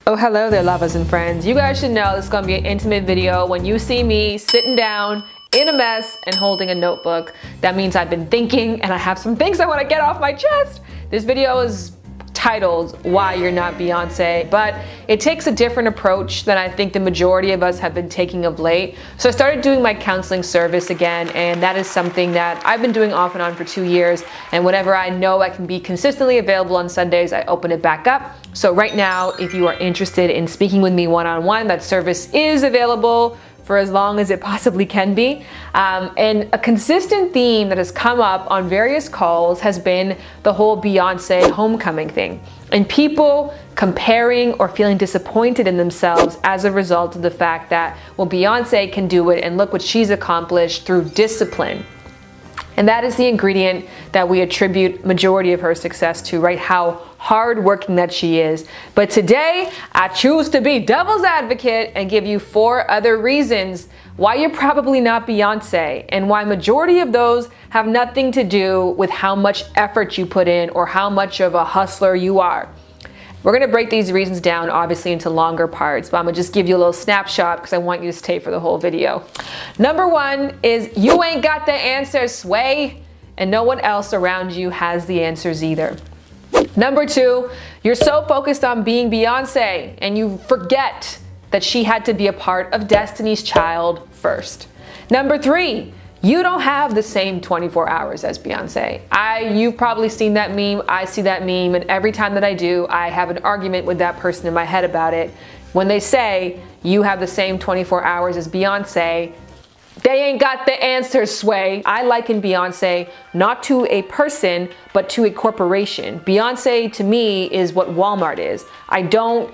Oh, hello there, lovers and friends. You guys should know this is gonna be an intimate video. When you see me sitting down in a mess and holding a notebook, that means I've been thinking and I have some things I wanna get off my chest. This video is titled Why You're Not Beyonce, but it takes a different approach than I think the majority of us have been taking of late. So I started doing my counseling service again, and that is something that I've been doing off and on for 2 years. And whenever I know I can be consistently available on Sundays, I open it back up. So right now, if you are interested in speaking with me one-on-one, that service is available for as long as it possibly can be. And a consistent theme that has come up on various calls has been the whole Beyonce homecoming thing. And people comparing or feeling disappointed in themselves as a result of the fact that, well, Beyonce can do it and look what she's accomplished through discipline. And that is the ingredient that we attribute majority of her success to, right? How hardworking that she is. But today, I choose to be devil's advocate and give you 4 other reasons why you're probably not Beyonce, and why majority of those have nothing to do with how much effort you put in or how much of a hustler you are. We're gonna break these reasons down, obviously, into longer parts, but I'm gonna just give you a little snapshot because I want you to stay for the whole video. Number 1 is you ain't got the answers, Sway, and no one else around you has the answers either. Number 2, you're so focused on being Beyonce and you forget that she had to be a part of Destiny's Child first. Number 3, you don't have the same 24 hours as Beyonce. You've probably seen that meme, I see that meme, and every time that I do, I have an argument with that person in my head about it. When they say you have the same 24 hours as Beyonce, they ain't got the answers, Sway. I liken Beyonce not to a person, but to a corporation. Beyonce to me is what Walmart is. I don't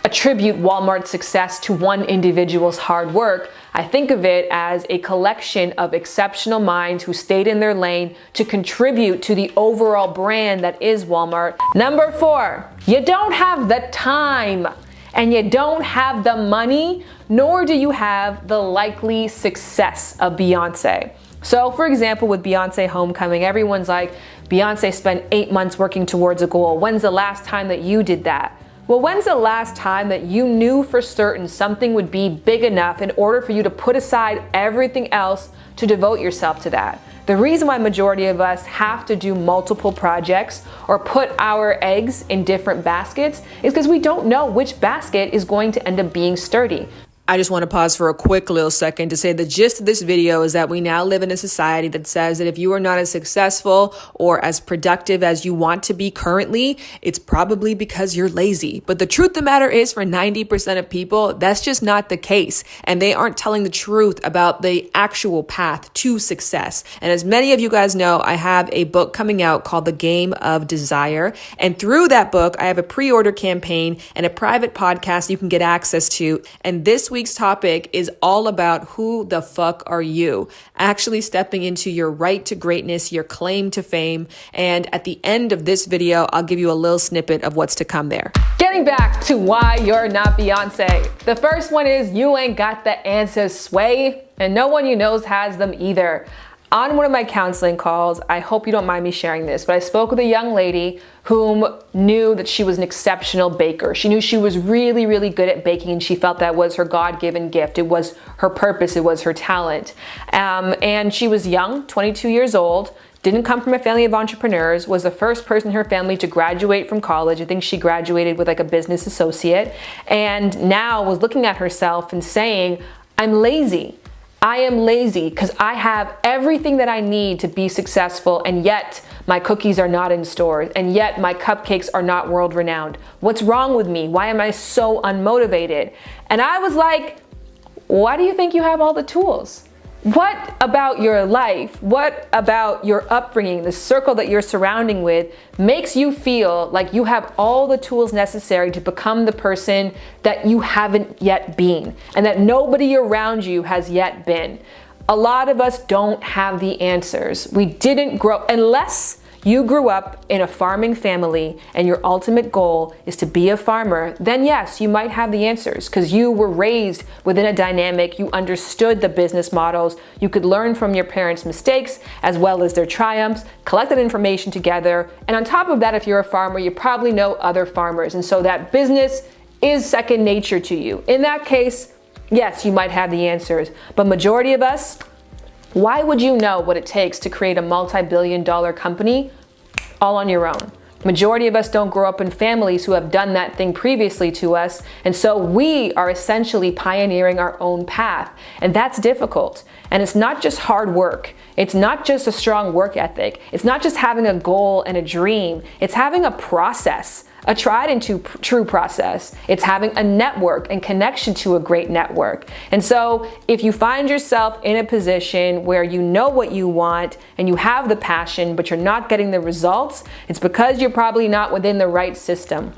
attribute Walmart's success to one individual's hard work. I think of it as a collection of exceptional minds who stayed in their lane to contribute to the overall brand that is Walmart. Number 4, you don't have the time and you don't have the money, nor do you have the likely success of Beyonce. So for example, with Beyonce Homecoming, everyone's like, Beyonce spent 8 months working towards a goal. When's the last time that you did that? Well, when's the last time that you knew for certain something would be big enough in order for you to put aside everything else to devote yourself to that? The reason why majority of us have to do multiple projects or put our eggs in different baskets is because we don't know which basket is going to end up being sturdy. I just want to pause for a quick little second to say the gist of this video is that we now live in a society that says that if you are not as successful or as productive as you want to be currently, it's probably because you're lazy. But the truth of the matter is, for 90% of people, that's just not the case. And they aren't telling the truth about the actual path to success. And as many of you guys know, I have a book coming out called The Game of Desire. And through that book, I have a pre-order campaign and a private podcast you can get access to. And this week's topic is all about who the fuck are you? Actually stepping into your right to greatness, your claim to fame. And at the end of this video, I'll give you a little snippet of what's to come there. Getting back to why you're not Beyonce. The first one is you ain't got the answers, Sway, and no one you knows has them either. On one of my counseling calls, I hope you don't mind me sharing this, but I spoke with a young lady whom knew that she was an exceptional baker. She knew she was really, really good at baking, and she felt that was her God-given gift. It was her purpose. It was her talent. And she was young, 22 years old, didn't come from a family of entrepreneurs, was the first person in her family to graduate from college. I think she graduated with like a business associate, and now was looking at herself and saying, I'm lazy. I am lazy because I have everything that I need to be successful, and yet my cookies are not in stores, and yet my cupcakes are not world renowned. What's wrong with me? Why am I so unmotivated? And I was like, why do you think you have all the tools? What about your life? What about your upbringing, the circle that you're surrounding with, makes you feel like you have all the tools necessary to become the person that you haven't yet been, and that nobody around you has yet been? A lot of us don't have the answers. We didn't grow, unless you grew up in a farming family and your ultimate goal is to be a farmer, then yes, you might have the answers because you were raised within a dynamic, you understood the business models, you could learn from your parents' mistakes as well as their triumphs, collect that information together, and on top of that, if you're a farmer, you probably know other farmers, and so that business is second nature to you. In that case, yes, you might have the answers, but majority of us, why would you know what it takes to create a multi-billion-dollar company all on your own? Majority of us don't grow up in families who have done that thing previously to us, and so we are essentially pioneering our own path, and that's difficult. And it's not just hard work. It's not just a strong work ethic. It's not just having a goal and a dream. It's having a process, a tried and true process. It's having a network and connection to a great network. And so if you find yourself in a position where you know what you want and you have the passion, but you're not getting the results, it's because you're probably not within the right system.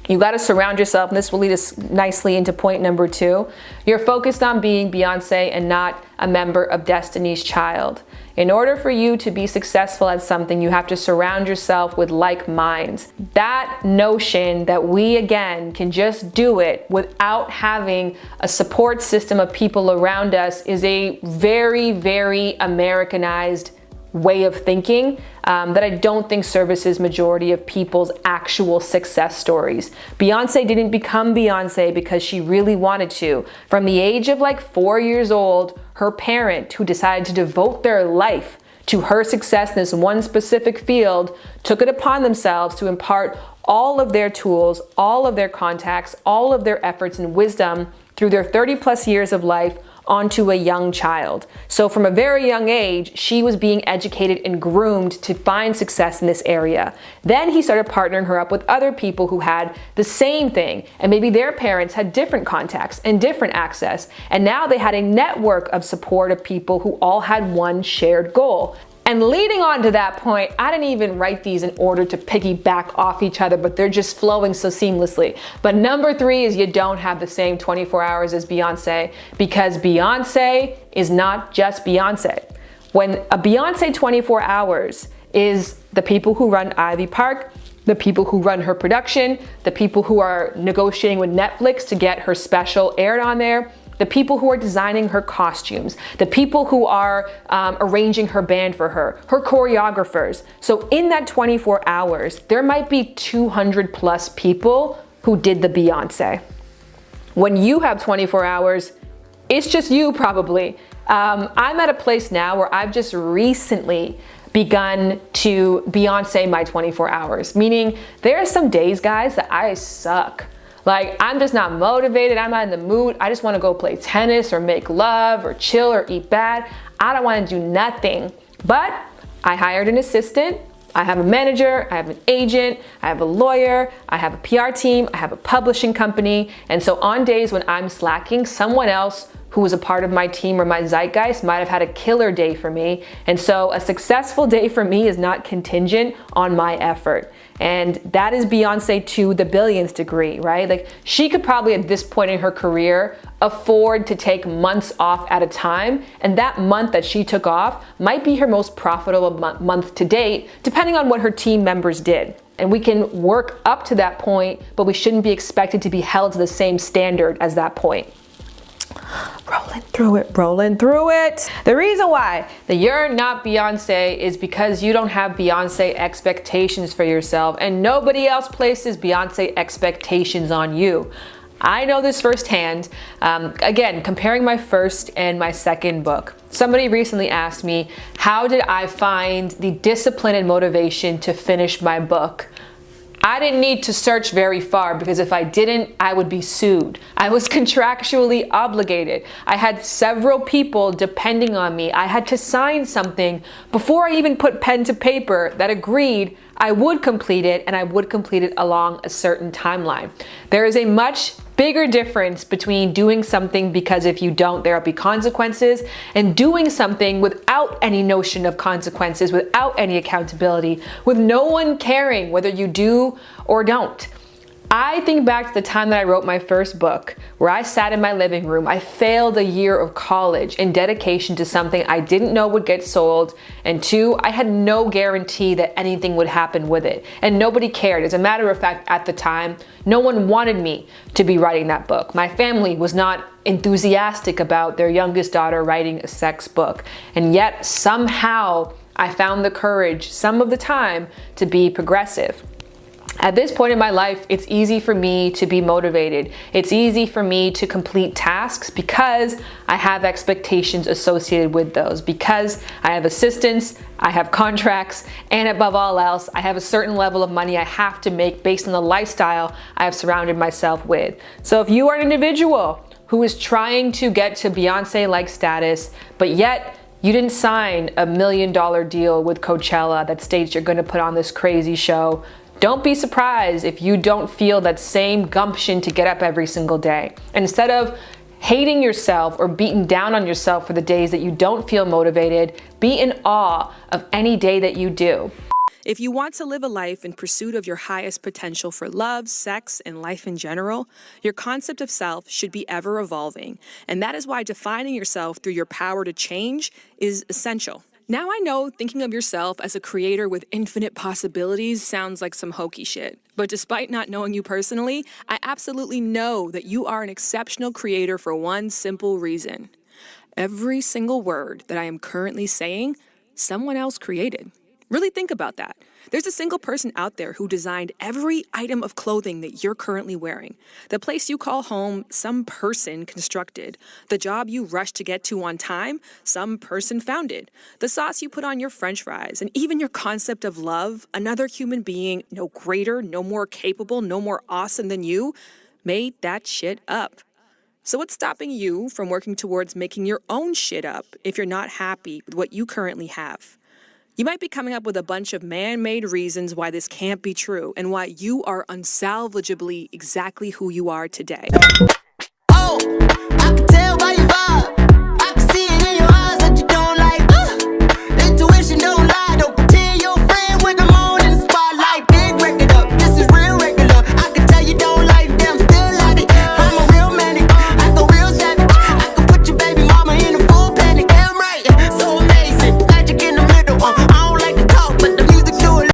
You got to surround yourself, and this will lead us nicely into point number 2. You're focused on being Beyonce and not a member of Destiny's Child. In order for you to be successful at something, you have to surround yourself with like minds. That notion that we, again, can just do it without having a support system of people around us is a very, very Americanized way of thinking that I don't think services majority of people's actual success stories. Beyonce didn't become Beyonce because she really wanted to. From the age of like 4 years old, her parent, who decided to devote their life to her success in this one specific field, took it upon themselves to impart all of their tools, all of their contacts, all of their efforts and wisdom through their 30+ years of life onto a young child. So from a very young age, she was being educated and groomed to find success in this area. Then he started partnering her up with other people who had the same thing, and maybe their parents had different contacts and different access. And now they had a network of support of people who all had one shared goal. And leading on to that point, I didn't even write these in order to piggyback off each other, but they're just flowing so seamlessly. But number 3 is you don't have the same 24 hours as Beyonce, because Beyonce is not just Beyonce. When a Beyonce 24 hours is the people who run Ivy Park, the people who run her production, the people who are negotiating with Netflix to get her special aired on there, the people who are designing her costumes, the people who are arranging her band for her choreographers. So in that 24 hours, there might be 200+ people who did the Beyonce. When you have 24 hours, it's just you probably. I'm at a place now where I've just recently begun to Beyonce my 24 hours, meaning there are some days, guys, that I suck. Like, I'm just not motivated, I'm not in the mood, I just wanna go play tennis or make love or chill or eat bad. I don't wanna do nothing. But I hired an assistant, I have a manager, I have an agent, I have a lawyer, I have a PR team, I have a publishing company. And so on days when I'm slacking, someone else who was a part of my team or my zeitgeist might have had a killer day for me. And so a successful day for me is not contingent on my effort. And that is Beyonce to the billionth degree, right? Like, she could probably at this point in her career afford to take months off at a time. And that month that she took off might be her most profitable month to date, depending on what her team members did. And we can work up to that point, but we shouldn't be expected to be held to the same standard as that point. Rolling through it. The reason why that you're not Beyonce is because you don't have Beyonce expectations for yourself, and nobody else places Beyonce expectations on you. I know this firsthand. Again, comparing my first and my second book. Somebody recently asked me, how did I find the discipline and motivation to finish my book? I didn't need to search very far, because if I didn't, I would be sued. I was contractually obligated. I had several people depending on me. I had to sign something before I even put pen to paper that agreed I would complete it, and I would complete it along a certain timeline. There is a much bigger difference between doing something because if you don't, there'll be consequences, and doing something without any notion of consequences, without any accountability, with no one caring whether you do or don't. I think back to the time that I wrote my first book, where I sat in my living room. I failed a year of college in dedication to something I didn't know would get sold, and 2, I had no guarantee that anything would happen with it, and nobody cared. As a matter of fact, at the time, no one wanted me to be writing that book. My family was not enthusiastic about their youngest daughter writing a sex book, and yet somehow I found the courage, some of the time, to be progressive. At this point in my life, it's easy for me to be motivated. It's easy for me to complete tasks because I have expectations associated with those, because I have assistants, I have contracts, and above all else, I have a certain level of money I have to make based on the lifestyle I have surrounded myself with. So if you are an individual who is trying to get to Beyonce-like status, but yet you didn't sign $1 million deal with Coachella that states you're gonna put on this crazy show, don't be surprised if you don't feel that same gumption to get up every single day. And instead of hating yourself or beating down on yourself for the days that you don't feel motivated, be in awe of any day that you do. If you want to live a life in pursuit of your highest potential for love, sex, and life in general, your concept of self should be ever evolving. And that is why defining yourself through your power to change is essential. Now I know thinking of yourself as a creator with infinite possibilities sounds like some hokey shit. But despite not knowing you personally, I absolutely know that you are an exceptional creator for one simple reason. Every single word that I am currently saying, someone else created. Really think about that. There's a single person out there who designed every item of clothing that you're currently wearing. The place you call home, some person constructed. The job you rush to get to on time, some person founded. The sauce you put on your french fries, and even your concept of love, another human being, no greater, no more capable, no more awesome than you, made that shit up. So what's stopping you from working towards making your own shit up if you're not happy with what you currently have? You might be coming up with a bunch of man-made reasons why this can't be true and why you are unsalvageably exactly who you are today.